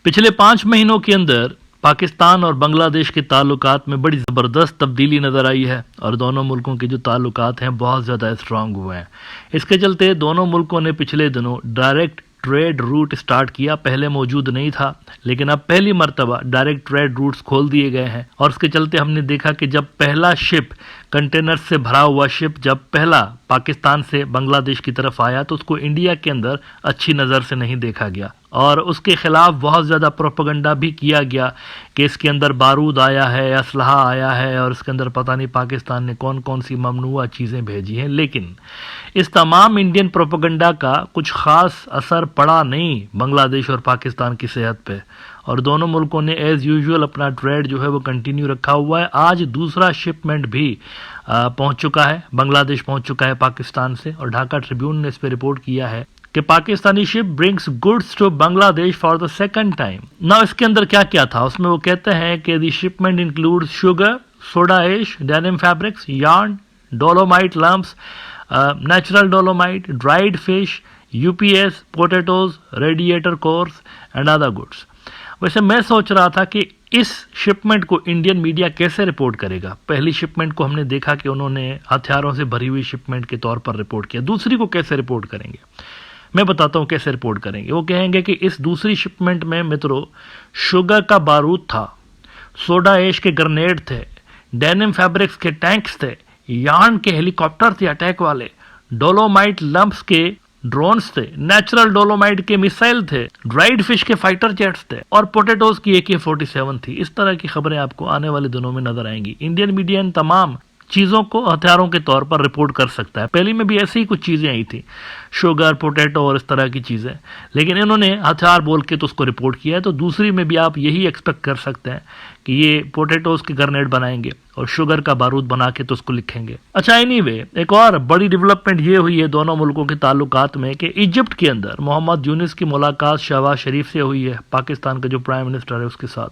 पिछले 5 महीनों के अंदर पाकिस्तान और बांग्लादेश के ताल्लुकात में बड़ी ज़बरदस्त तब्दीली नज़र आई है और दोनों मुल्कों के जो ताल्लुकात हैं बहुत ज़्यादा स्ट्रांग हुए हैं। इसके चलते दोनों मुल्कों ने पिछले दिनों डायरेक्ट ट्रेड रूट स्टार्ट किया। पहले मौजूद नहीं था, लेकिन अब पहली मर्तबा डायरेक्ट ट्रेड रूट्स खोल दिए गए हैं और इसके चलते हमने देखा कि जब पहला शिप कंटेनर से भरा हुआ शिप जब पहला पाकिस्तान से बांग्लादेश की तरफ आया तो उसको इंडिया के अंदर अच्छी नज़र से नहीं देखा गया और उसके खिलाफ बहुत ज़्यादा प्रोपेगेंडा भी किया गया कि इसके अंदर बारूद आया है, असलहा आया है और इसके अंदर पता नहीं पाकिस्तान ने कौन कौन सी ममनुआ चीज़ें भेजी हैं। लेकिन इस तमाम इंडियन प्रोपेगेंडा का कुछ ख़ास असर पड़ा नहीं बांग्लादेश और पाकिस्तान की सेहत पे और दोनों मुल्कों ने एज़ यूजुअल अपना ट्रेड जो है वो कंटिन्यू रखा हुआ है। आज दूसरा शिपमेंट भी पहुंच चुका है, बांग्लादेश पहुंच चुका है पाकिस्तान से और ढाका ट्रिब्यून ने इस पर रिपोर्ट किया है कि Pakistani ship brings goods to Bangladesh for the second time. ना इसके अंदर क्या क्या था, उसमें वो कहते हैं कि the shipment include sugar, soda ash, denim fabrics, yarn, dolomite lumps, natural dolomite, dried fish, UPS, potatoes, radiator cores and other goods. वैसे मैं सोच रहा था कि इस शिपमेंट को इंडियन मीडिया कैसे रिपोर्ट करेगा। पहली शिपमेंट को हमने देखा कि उन्होंने हथियारों से भरी हुई शिपमेंट के तौर पर रिपोर्ट किया, दूसरी को कैसे रिपोर्ट करेंगे। मैं बताता हूं कैसे रिपोर्ट करेंगे। वो कहेंगे कि इस दूसरी शिपमेंट में मित्रों शुगर का बारूद था, सोडा एश के ग्रेनेड थे, डेनिम फैब्रिक्स के टैंक्स थे, यार्न के हेलीकॉप्टर थे अटैक वाले, डोलोमाइट लंप्स के ड्रोन्स थे, नेचुरल डोलोमाइट के मिसाइल थे, ड्राइड फिश के फाइटर जेट्स थे और पोटैटोज की AK-47 थी। इस तरह की खबरें आपको आने वाले दिनों में नजर आएंगी। इंडियन मीडिया इन तमाम चीज़ों को हथियारों के तौर पर रिपोर्ट कर सकता है। पहली में भी ऐसी ही कुछ चीज़ें आई थी, शुगर, पोटैटो और इस तरह की चीज़ें, लेकिन इन्होंने हथियार बोल के तो उसको रिपोर्ट किया है। तो दूसरी में भी आप यही एक्सपेक्ट कर सकते हैं कि ये पोटैटोज के ग्रेनेड बनाएंगे और शुगर का बारूद बना के तो उसको लिखेंगे। अच्छा, एनीवे एक और बड़ी डेवलपमेंट ये हुई है दोनों मुल्कों के ताल्लुकात में कि इजिप्ट के अंदर मोहम्मद यूनिस की मुलाकात शहबाज शरीफ से हुई है, पाकिस्तान का जो प्राइम मिनिस्टर है उसके साथ,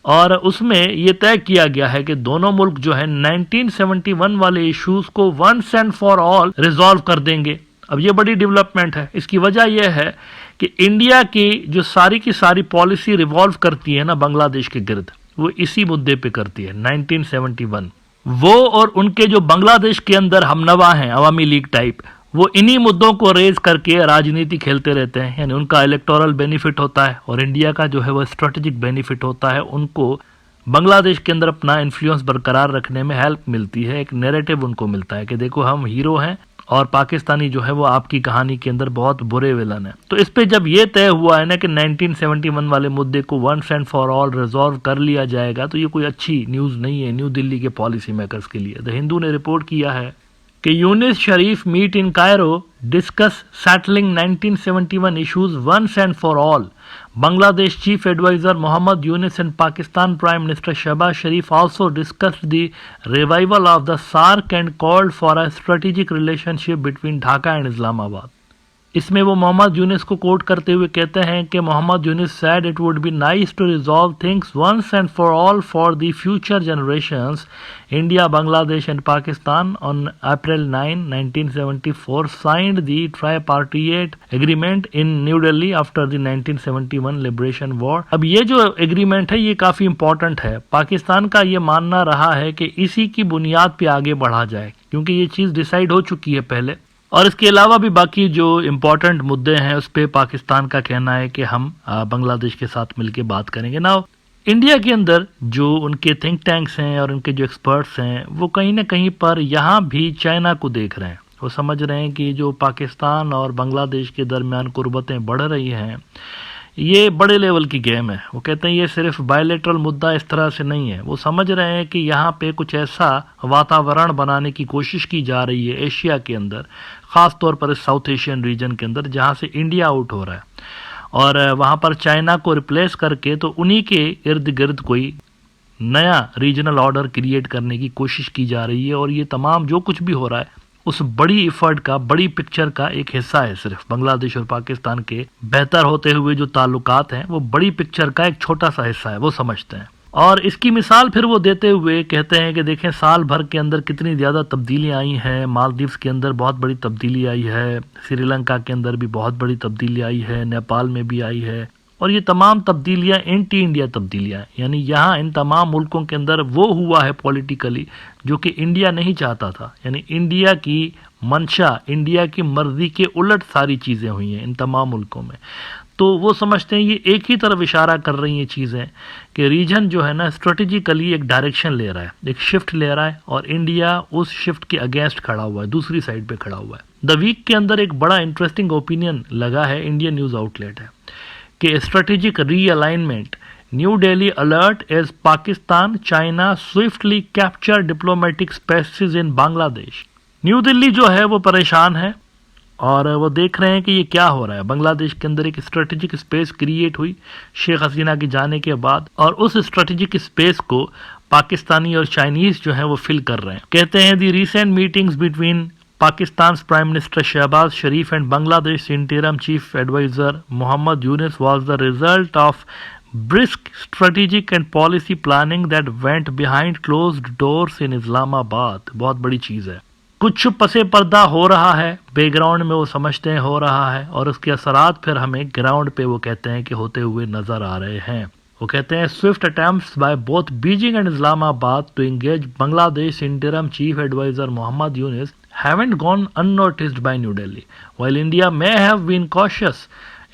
और उसमें यह तय किया गया है कि दोनों मुल्क जो है 1971 वाले इश्यूज को once and for all resolve कर देंगे। अब ये बड़ी डेवलपमेंट है। इसकी वजह यह है कि इंडिया की जो सारी की सारी पॉलिसी रिवॉल्व करती है ना बांग्लादेश के गिर्द, वो इसी मुद्दे पे करती है। 1971 वो और उनके जो बांग्लादेश के अंदर हमनवा हैं अवामी लीग टाइप, वो इन्हीं मुद्दों को रेज करके राजनीति खेलते रहते हैं। यानी उनका इलेक्टोरल बेनिफिट होता है और इंडिया का जो है वो स्ट्रेटेजिक बेनिफिट होता है। उनको बांग्लादेश के अंदर अपना इन्फ्लुएंस बरकरार रखने में हेल्प मिलती है, एक नैरेटिव उनको मिलता है कि देखो हम हीरो हैं और पाकिस्तानी जो है वो आपकी कहानी के अंदर बहुत बुरे विलन है। तो इस पे जब ये तय हुआ है ना कि 1971 वाले मुद्दे को once and for all resolve कर लिया जाएगा, तो ये कोई अच्छी न्यूज़ नहीं है न्यू दिल्ली के पॉलिसी मेकर्स के लिए। द हिंदू ने रिपोर्ट किया है कि Yunus Sharif meet in Cairo discuss settling 1971 issues once and for all. Bangladesh Chief Advisor Mohammad Yunus and Pakistan Prime Minister Shehbaz Sharif also discussed the revival of the SAARC and called for a strategic relationship between Dhaka and Islamabad. इसमें वो मोहम्मद यूनिस को coat करते हुए कहते हैं कि Mohammad Younis said it would be nice to resolve things once and for all for the future generations. India, Bangladesh and Pakistan on April 9, 1974 signed the tripartite agreement in New Delhi after the 1971 Liberation War. अब ये जो agreement है ये काफ़ी important है। पाकिस्तान का ये मानना रहा है कि इसी की बुनियाद पे आगे बढ़ा जाए, क्योंकि ये चीज़ डिसाइड हो चुकी है पहले। और इसके अलावा भी बाकी जो इम्पोर्टेंट मुद्दे हैं उस पर पाकिस्तान का कहना है कि हम बांग्लादेश के साथ मिलकर बात करेंगे ना। इंडिया के अंदर जो उनके थिंक टैंक्स हैं और उनके जो एक्सपर्ट्स हैं वो कहीं ना कहीं पर यहाँ भी चाइना को देख रहे हैं। वो समझ रहे हैं कि जो पाकिस्तान और बांग्लादेश के दरमियान कुर्बतें बढ़ रही हैं ये बड़े लेवल की गेम है। वो कहते हैं ये सिर्फ बायलैटरल मुद्दा इस तरह से नहीं है। वो समझ रहे हैं कि यहाँ पे कुछ ऐसा वातावरण बनाने की कोशिश की जा रही है एशिया के अंदर, ख़ास तौर पर इस साउथ एशियन रीजन के अंदर जहाँ से इंडिया आउट हो रहा है और वहाँ पर चाइना को रिप्लेस करके तो उन्हीं के इर्द गिर्द कोई नया रीजनल ऑर्डर क्रिएट करने की कोशिश की जा रही है। और ये तमाम जो कुछ भी हो रहा है उस बड़ी इफर्ट का, बड़ी पिक्चर का एक हिस्सा है। सिर्फ बांग्लादेश और पाकिस्तान के बेहतर होते हुए जो ताल्लुकात हैं वो बड़ी पिक्चर का एक छोटा सा हिस्सा है, वो समझते हैं। और इसकी मिसाल फिर वो देते हुए कहते हैं कि देखें साल भर के अंदर कितनी ज़्यादा तब्दीलियाँ आई हैं। मालदीव्स के अंदर बहुत बड़ी तब्दीली आई है, श्रीलंका के अंदर भी बहुत बड़ी तब्दीली आई है, नेपाल में भी आई है, और ये तमाम तब्दीलियां एंटी इंडिया तब्दीलियां, यानी यहाँ इन तमाम मुल्कों के अंदर वो हुआ है पॉलिटिकली जो कि इंडिया नहीं चाहता था, यानी इंडिया की मंशा, इंडिया की मर्जी के उलट सारी चीज़ें हुई हैं इन तमाम मुल्कों में। तो वो समझते हैं ये एक ही तरफ इशारा कर रही हैं चीज़ें कि रीजन जो है ना स्ट्रेटेजिकली एक डायरेक्शन ले रहा है, एक शिफ्ट ले रहा है, और इंडिया उस शिफ्ट के अगेंस्ट खड़ा हुआ है, दूसरी साइड पे खड़ा हुआ है। द वीक के अंदर एक बड़ा इंटरेस्टिंग ओपिनियन लगा है, इंडियन न्यूज़ आउटलेट है कि strategic realignment, new Delhi alert as Pakistan China swiftly capture diplomatic spaces in Bangladesh. New Delhi जो है वो परेशान है और वो देख रहे हैं कि ये क्या हो रहा है। बांग्लादेश के अंदर एक स्ट्रेटेजिक स्पेस क्रिएट हुई शेख हसीना के जाने के बाद, और उस स्ट्रेटेजिक स्पेस को पाकिस्तानी और चाइनीज जो है वो फिल कर रहे हैं। कहते हैं the recent meetings between Pakistan's Prime Minister Shehbaz Sharif and Bangladesh Interim Chief Advisor Mohammad Yunus was the result of brisk strategic and policy planning that went behind closed doors in Islamabad। बहुत बड़ी चीज़ है, कुछ पसे पर्दा हो रहा है, background में वो समझते हैं हो रहा है, और उसके असरात फिर हमें ग्राउंड पे वो कहते हैं कि होते हुए नजर आ रहे हैं। वो कहते हैं swift attempts by both Beijing and Islamabad to engage Bangladesh interim chief adviser Mohammad Yunus haven't gone unnoticed by New Delhi. While India may have been cautious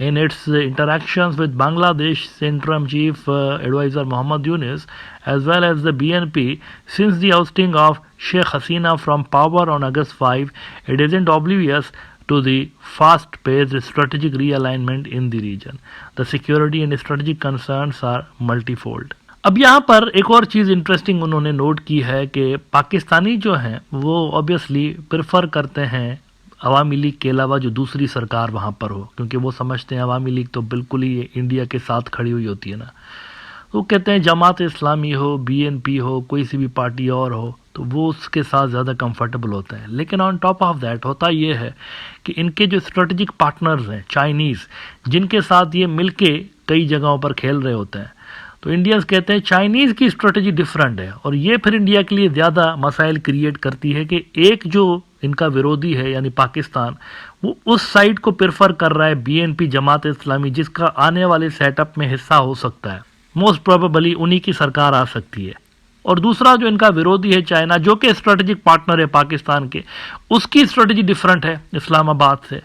in its interactions with Bangladesh's interim chief advisor Mohammad Yunus as well as the BNP since the ousting of Sheikh Hasina from power on August 5, it isn't oblivious to the fast-paced strategic realignment in the region. The security and strategic concerns are multifold. अब यहाँ पर एक और चीज़ interesting उन्होंने note की है कि पाकिस्तानी जो हैं वो ऑब्वियसली प्रेफर करते हैं अवामी लीग के अलावा जो दूसरी सरकार वहाँ पर हो, क्योंकि वो समझते हैं अवामी लीग तो बिल्कुल ही इंडिया के साथ खड़ी हुई होती है ना। वो कहते हैं जमात इस्लामी हो, बीएनपी हो, कोई सी भी पार्टी और हो, तो वो उसके साथ ज़्यादा कंफर्टेबल होता है। लेकिन ऑन टॉप ऑफ दैट होता ये है कि इनके जो स्ट्रेटेजिक पार्टनर्स हैं चाइनीज़, जिनके साथ ये मिलके कई जगहों पर खेल रहे होते हैं, तो इंडियंस कहते हैं चाइनीज़ की स्ट्रेटजी डिफरेंट है, और ये फिर इंडिया के लिए ज़्यादा मसाइल क्रिएट करती है कि एक जो इनका विरोधी है यानी पाकिस्तान, वो उस साइड को प्रेफर कर रहा है बीएनपी जमात इस्लामी, जिसका आने वाले सेटअप में हिस्सा हो सकता है, मोस्ट प्रोबेबली उन्हीं की सरकार आ सकती है। और दूसरा जो इनका विरोधी है चाइना, जो कि स्ट्रेटेजिक पार्टनर है पाकिस्तान के, उसकी स्ट्रेटजी डिफरेंट है इस्लामाबाद से।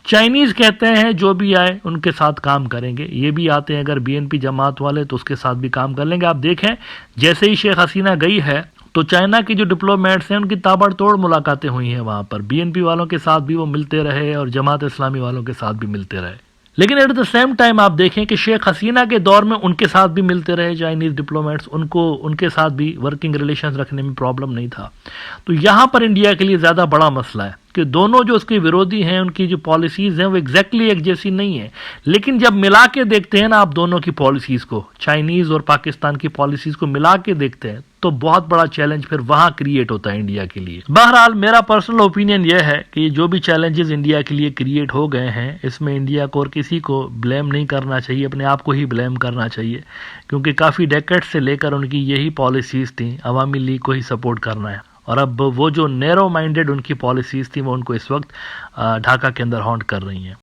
चाइनीज़ कहते हैं जो भी आए उनके साथ काम करेंगे, ये भी आते हैं अगर बीएनपी जमात वाले तो उसके साथ भी काम कर लेंगे। आप देखें जैसे ही शेख हसीना गई है तो चाइना की जो डिप्लोमेट्स हैं उनकी ताबड़तोड़ मुलाकातें हुई हैं वहाँ पर, बीएनपी वालों के साथ भी वो मिलते रहे और जमात इस्लामी वालों के साथ भी मिलते रहे। लेकिन एट द सेम टाइम आप देखें कि शेख हसीना के दौर में उनके साथ भी मिलते रहे चाइनीज़ डिप्लोमेट्स, उनको उनके साथ भी वर्किंग रिलेशंस रखने में प्रॉब्लम नहीं था। तो यहाँ पर इंडिया के लिए ज़्यादा बड़ा मसला है कि दोनों जो उसके विरोधी हैं उनकी जो पॉलिसीज़ हैं वो एग्जैक्टली एक जैसी नहीं है, लेकिन जब मिला के देखते हैं ना आप दोनों की पॉलिसीज़ को, चाइनीज़ और पाकिस्तान की पॉलिसीज़ को मिला के देखते हैं, तो बहुत बड़ा चैलेंज फिर वहाँ क्रिएट होता है इंडिया के लिए। बहरहाल मेरा पर्सनल ओपिनियन यह है कि जो भी चैलेंजेस इंडिया के लिए क्रिएट हो गए हैं, इसमें इंडिया को और किसी को ब्लेम नहीं करना चाहिए, अपने आप को ही ब्लेम करना चाहिए, क्योंकि काफ़ी डेकेड्स से लेकर उनकी यही पॉलिसीज़ थी, अवामी लीग को ही सपोर्ट करना है, और अब वो जो नैरो माइंडेड उनकी पॉलिसीज़ थी वो उनको इस वक्त ढाका के अंदर हॉन्ट कर रही हैं।